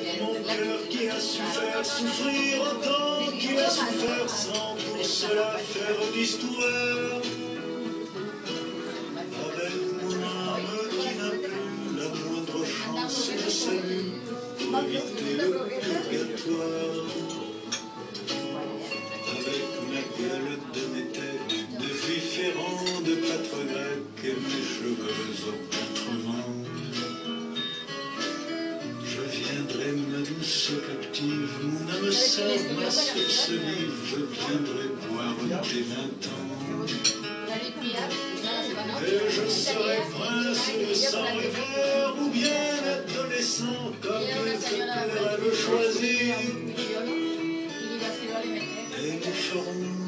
avec mon cœur qui a su faire souffrir autant qu'il a souffert sans pour cela faire d'histoire. Avec mon âme qui n'a plus la moindre chance de salut pour éviter le purgatoire. Avec ma gueule de métèque, de juif errant, de pâtre grec et mes cheveux aux quatre vents. Je viendrai, ma douce captive, mon âme sœur, ma source vive, je viendrai boire tes 20 ans. Et je serai prince de sang rêveur ou bien adolescent, comme il te plaira de choisir. Et nous ferons